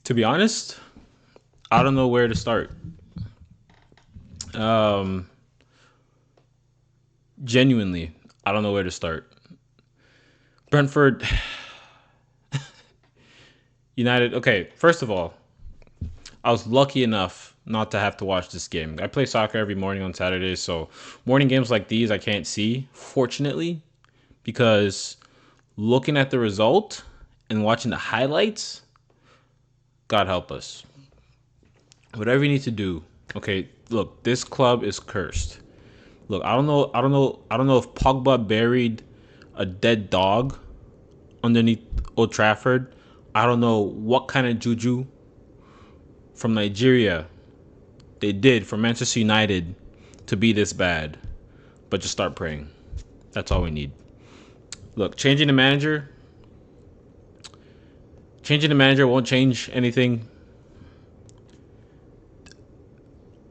To be honest, I don't know where to start. Um, Genuinely, I don't know where to start. Brentford United. Okay, first of all, I was lucky enough not to have to watch this game. I play soccer every morning on Saturdays, so morning games like these I can't see, fortunately, because looking at the result and watching the highlights, God help us. Whatever you need to do. Okay, look, this club is cursed. Look, I don't know if Pogba buried a dead dog underneath Old Trafford. I don't know what kind of juju from Nigeria they did for Manchester United to be this bad. But just start praying. That's all we need. Look, changing the manager won't change anything.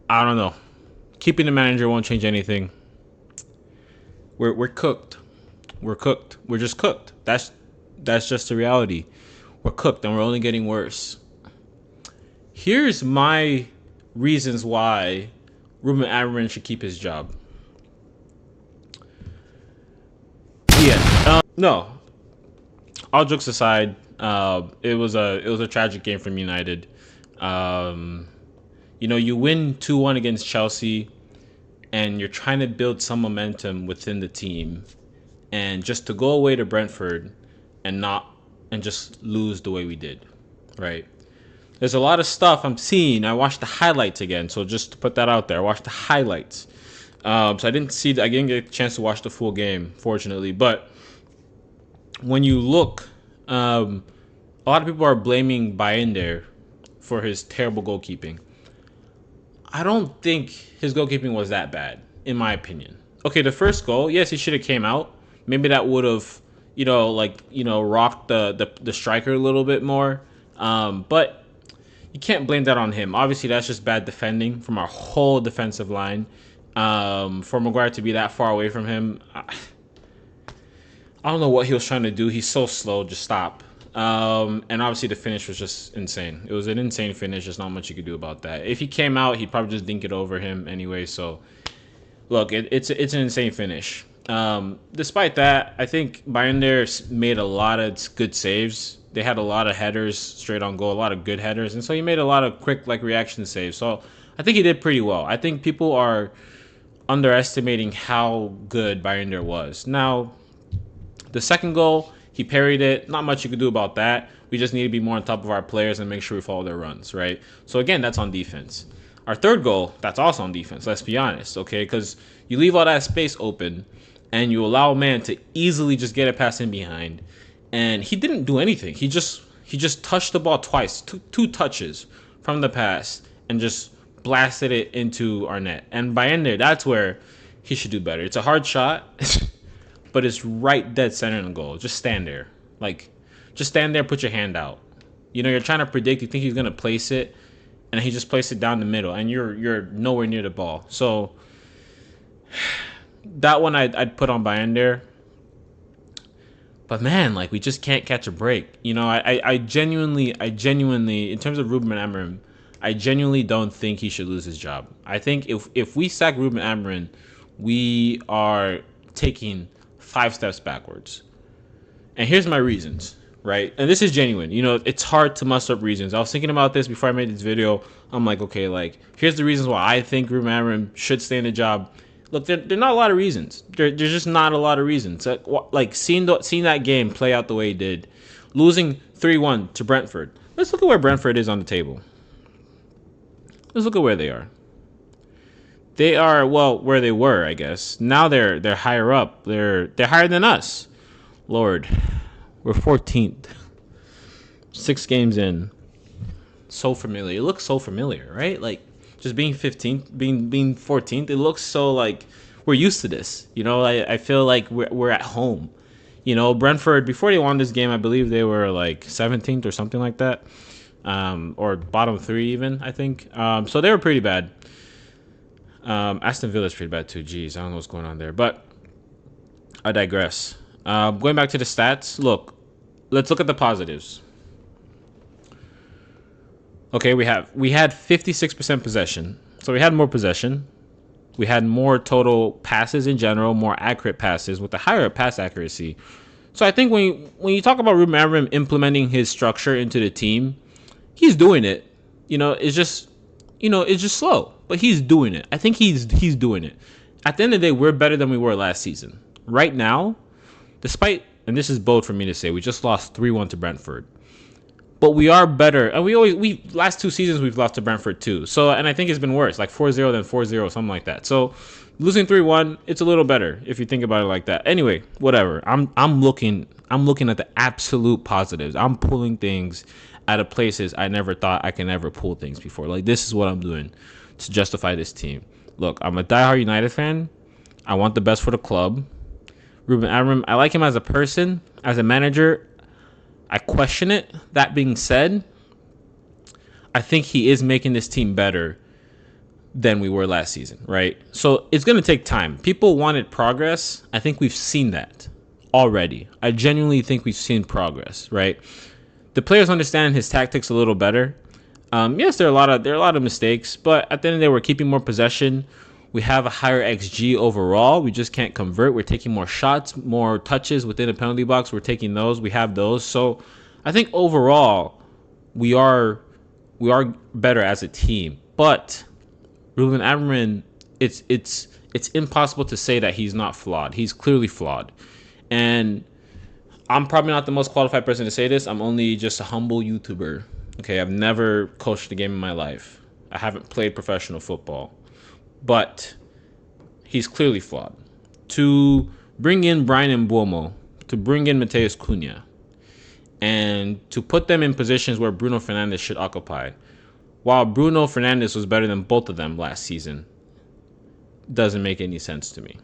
I don't know. Keeping the manager won't change anything. We're cooked. We're cooked. We're just cooked. That's just the reality. We're cooked and we're only getting worse. Here's my reasons why Ruben Amorim should keep his job. Yeah. No. All jokes aside, it was a tragic game from United. Um, you win 2-1 against Chelsea, and you're trying to build some momentum within the team, and just to go away to Brentford and not and just lose the way we did, right? There's a lot of stuff I'm seeing. I watched the highlights again, so just to put that out there, I watched the highlights. So I didn't get a chance to watch the full game, fortunately. But when you look, a lot of people are blaming Bayender for his terrible goalkeeping. I don't think his goalkeeping was that bad, in my opinion. Okay, the first goal, yes, he should have came out. Maybe that would have, rocked the striker a little bit more. But you can't blame that on him. Obviously, that's just bad defending from our whole defensive line. For Maguire to be that far away from him, I don't know what he was trying to do. He's so slow. Just stop. And obviously the finish was just insane. It was an insane finish. There's not much you could do about that. If he came out, he'd probably just dink it over him anyway. So look, it's an insane finish. Despite that, I think Bayern made a lot of good saves. They had a lot of headers straight on goal, a lot of good headers, and so he made a lot of quick reaction saves. So I think he did pretty well. I think people are underestimating how good Bayern was. Now, the second goal, he parried it. Not much you could do about that. We just need to be more on top of our players and make sure we follow their runs, right? So again, that's on defense. Our third goal, that's also on defense. Let's be honest, okay? Because you leave all that space open, and you allow man to easily just get it past him behind, and he didn't do anything. He just touched the ball twice, two touches from the pass, and just blasted it into our net. And by end there, that's where he should do better. It's a hard shot. But it's right dead center in the goal. Just stand there. Just stand there, put your hand out. You're trying to predict, you think he's gonna place it, and he just placed it down the middle, and you're nowhere near the ball. So that one I'd put on Bayern there. But man, we just can't catch a break. I genuinely, in terms of Ruben Amorim, I genuinely don't think he should lose his job. I think if we sack Ruben Amorim, we are taking 5 steps backwards. And here's my reasons, right? And this is genuine. It's hard to muster up reasons. I was thinking about this before I made this video. I'm like, okay, here's the reasons why I think Ruben Amorim should stay in the job. Look, there are not a lot of reasons. There's just not a lot of reasons. Seeing that game play out the way it did, losing 3-1 to Brentford. Let's look at where Brentford is on the table. Let's look at where they are. They are, well, where they were, I guess. Now they're higher up. They're higher than us. Lord, we're 14th. 6 games in. So familiar. It looks so familiar, right? Just being 15th, being 14th, it looks so we're used to this. I feel like we're at home. Brentford, before they won this game, I believe they were 17th or something like that. Or bottom 3 even, I think. So they were pretty bad. Aston Villa's pretty bad too. Jeez, I don't know what's going on there. But I digress. Going back to the stats, let's look at the positives. Okay, we had 56% possession. So we had more possession. We had more total passes in general, more accurate passes with a higher pass accuracy. So I think when you talk about Ruben Amorim implementing his structure into the team, he's doing it. It's just slow, but he's doing it. I think he's doing it. At the end of the day, we're better than we were last season. Right now, despite, and this is bold for me to say, we just lost 3-1 to Brentford. But we are better. And we last 2 seasons we've lost to Brentford too. So, and I think it's been worse, like 4-0 than 4-0, something like that. So, losing 3-1, it's a little better if you think about it like that. Anyway, whatever. I'm looking at the absolute positives. I'm pulling things out of places I never thought I can ever pull things before. Like, this is what I'm doing to justify this team. Look, I'm a diehard United fan. I want the best for the club. Ruben Amorim, I like him as a person, as a manager. I question it. That being said, I think he is making this team better than we were last season, right? So it's going to take time. People wanted progress. I think we've seen that already. I genuinely think we've seen progress, right? The players understand his tactics a little better. Yes, there are a lot of mistakes, but at the end of the day, we're keeping more possession. We have a higher XG overall. We just can't convert. We're taking more shots, more touches within the penalty box. We're taking those. We have those. So I think overall we are better as a team. But Ruben Amorim, it's impossible to say that he's not flawed. He's clearly flawed. And I'm probably not the most qualified person to say this. I'm only just a humble YouTuber. Okay, I've never coached a game in my life. I haven't played professional football. But he's clearly flawed. To bring in Brian Mbeumo, to bring in Mateus Cunha, and to put them in positions where Bruno Fernandes should occupy, while Bruno Fernandes was better than both of them last season, doesn't make any sense to me.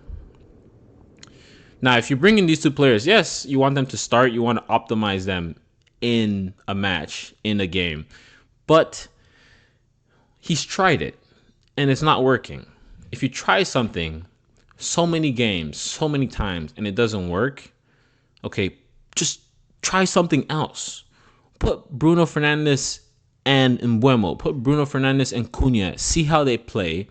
Now, if you bring in these two players, yes, you want them to start. You want to optimize them in a match, in a game. But he's tried it, and it's not working. If you try something so many games, so many times, and it doesn't work, okay, just try something else. Put Bruno Fernandes and Mbeumo, put Bruno Fernandes and Cunha, see how they play.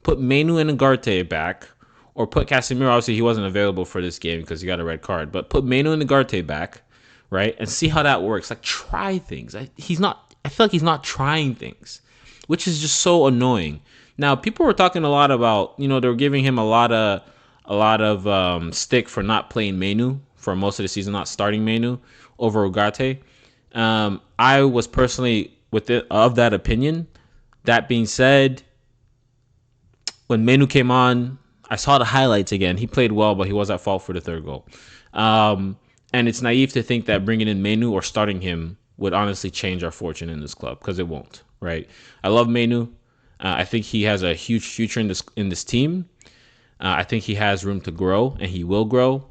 Put Menu and Ugarte back, or put Casemiro. Obviously, he wasn't available for this game because he got a red card, but put Menu and Ugarte back, right, and see how that works. Like, try things. I feel like he's not trying things, which is just so annoying. Now, people were talking a lot about, they were giving him a lot of stick for not playing Menu for most of the season, not starting Menu over Ugarte. I was personally of that opinion. That being said, when Menu came on, I saw the highlights again. He played well, but he was at fault for the third goal. And it's naive to think that bringing in Menu or starting him would honestly change our fortune in this club, because it won't, right? I love Menu. I think he has a huge future in this team. I think he has room to grow, and he will grow.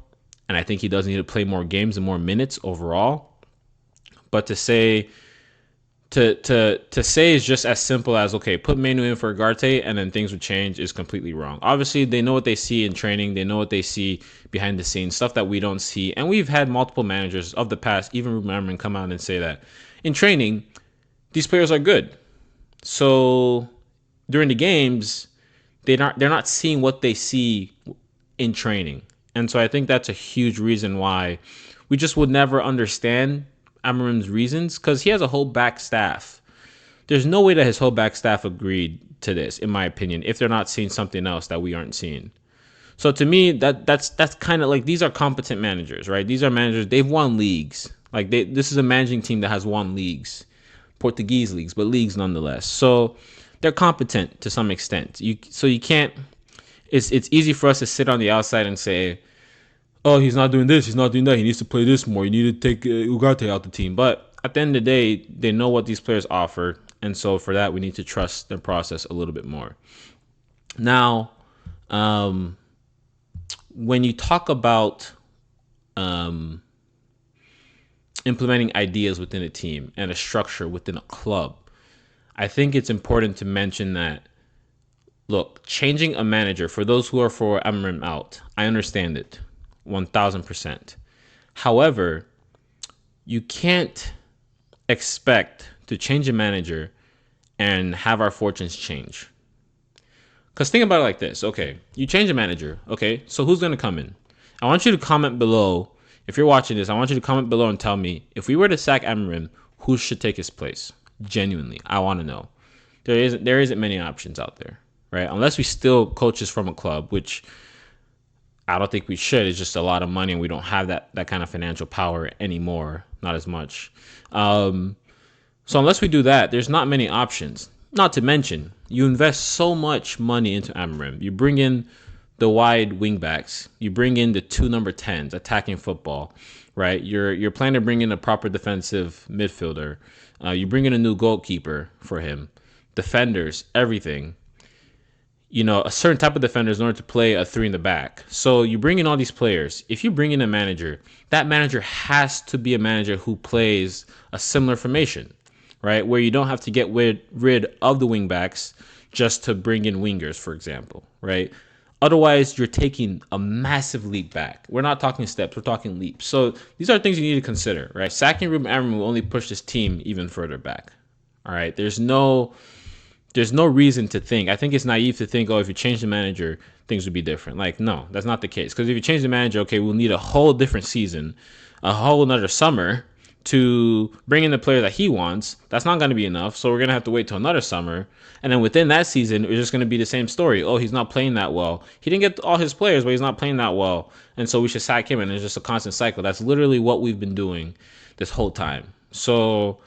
And I think he does need to play more games and more minutes overall. But to say is just as simple as, okay, put Menu in for Ugarte and then things would change, is completely wrong. Obviously, they know what they see in training. They know what they see behind the scenes, stuff that we don't see. And we've had multiple managers of the past, even Ruben Amorim, come out and say that in training, these players are good. So during the games, they're not seeing what they see in training. And so I think that's a huge reason why we just would never understand Amorim's reasons, because he has a whole back staff. There's no way that his whole back staff agreed to this, in my opinion, if they're not seeing something else that we aren't seeing. So to me, that's kind of like, these are competent managers, right? These are managers, they've won leagues. Like, this is a managing team that has won leagues, Portuguese leagues, but leagues nonetheless. So they're competent to some extent. You can't. It's easy for us to sit on the outside and say, oh, he's not doing this, he's not doing that, he needs to play this more, you need to take Ugarte out the team. But at the end of the day, they know what these players offer, and so for that, we need to trust their process a little bit more. Now, when you talk about implementing ideas within a team and a structure within a club, I think it's important to mention that, look, changing a manager, for those who are for Amorim out, I understand it 1,000%. However, you can't expect to change a manager and have our fortunes change. Because think about it like this. Okay, you change the manager. Okay, so who's going to come in? I want you to comment below. If you're watching this, I want you to comment below and tell me, if we were to sack Amorim, who should take his place? Genuinely, I want to know. There isn't many options out there, right? Unless we steal coaches from a club, which I don't think we should. It's just a lot of money, and we don't have that kind of financial power anymore. Not as much. So unless we do that, there's not many options. Not to mention, you invest so much money into Amorim. You bring in the wide wingbacks. You bring in the 2 number 10s, attacking football, right? You're planning to bring in a proper defensive midfielder. You bring in a new goalkeeper for him, defenders, everything. You know, a certain type of defenders in order to play a 3 in the back. So you bring in all these players. If you bring in a manager, that manager has to be a manager who plays a similar formation, right? Where you don't have to get rid of the wingbacks just to bring in wingers, for example, right? Otherwise, you're taking a massive leap back. We're not talking steps, we're talking leaps. So these are things you need to consider, right? Sacking Ruben Amorim will only push this team even further back. All right, there's no reason to think. I think it's naive to think, oh, if you change the manager, things would be different. Like, no, that's not the case. Because if you change the manager, okay, we'll need a whole different season, a whole another summer to bring in the player that he wants. That's not going to be enough. So we're going to have to wait till another summer. And then within that season, it's just going to be the same story. Oh, he's not playing that well. He didn't get all his players, but he's not playing that well. And so we should sack him. And it's just a constant cycle. That's literally what we've been doing this whole time. So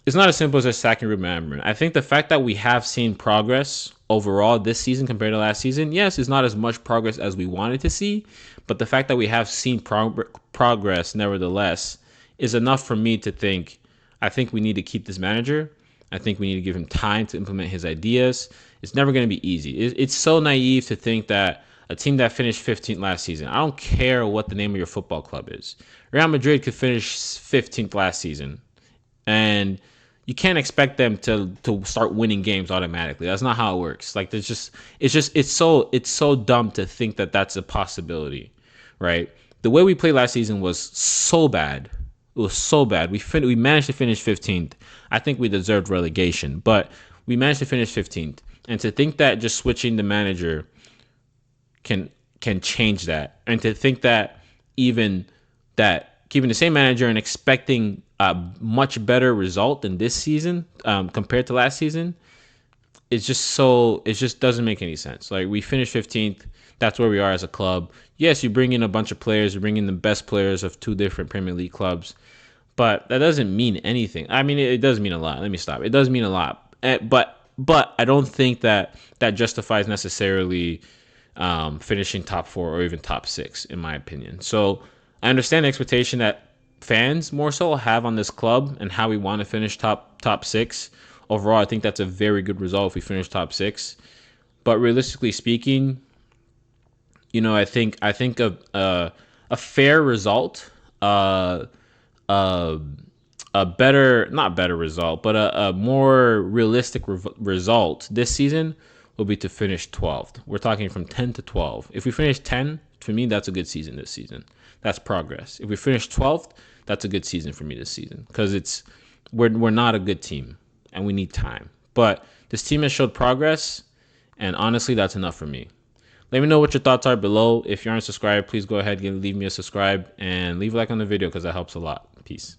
it's not as simple as just sacking Ruben Amorim. I think the fact that we have seen progress overall this season compared to last season, yes, it's not as much progress as we wanted to see, but the fact that we have seen progress nevertheless is enough for me to think, I think we need to keep this manager. I think we need to give him time to implement his ideas. It's never going to be easy. It's so naive to think that a team that finished 15th last season, I don't care what the name of your football club is. Real Madrid could finish 15th last season, and you can't expect them to start winning games automatically. That's not how it works. Like, it's so dumb to think that that's a possibility, right? The way we played last season was so bad. It was so bad. We managed to finish 15th. I think we deserved relegation, but we managed to finish 15th. And to think that just switching the manager can change that, and to think that even that keeping the same manager and expecting a much better result than this season compared to last season, it just doesn't make any sense. Like, we finished 15th. That's where we are as a club. Yes, you bring in a bunch of players. You bring in the best players of 2 different Premier League clubs, but that doesn't mean anything. I mean, it does mean a lot. Let me stop. It does mean a lot, but I don't think that justifies necessarily finishing top 4 or even top 6, in my opinion. So I understand the expectation that fans more so have on this club and how we want to finish top 6. Overall, I think that's a very good result if we finish top 6. But realistically speaking, you know, I think a fair result, a better, not better result, but a more realistic result this season will be to finish 12th. We're talking from 10 to 12. If we finish 10, for me, that's a good season this season. That's progress. If we finish 12th, that's a good season for me this season, because we're not a good team and we need time. But this team has showed progress, and honestly, that's enough for me. Let me know what your thoughts are below. If you aren't subscribed, please go ahead and leave me a subscribe and leave a like on the video, because that helps a lot. Peace.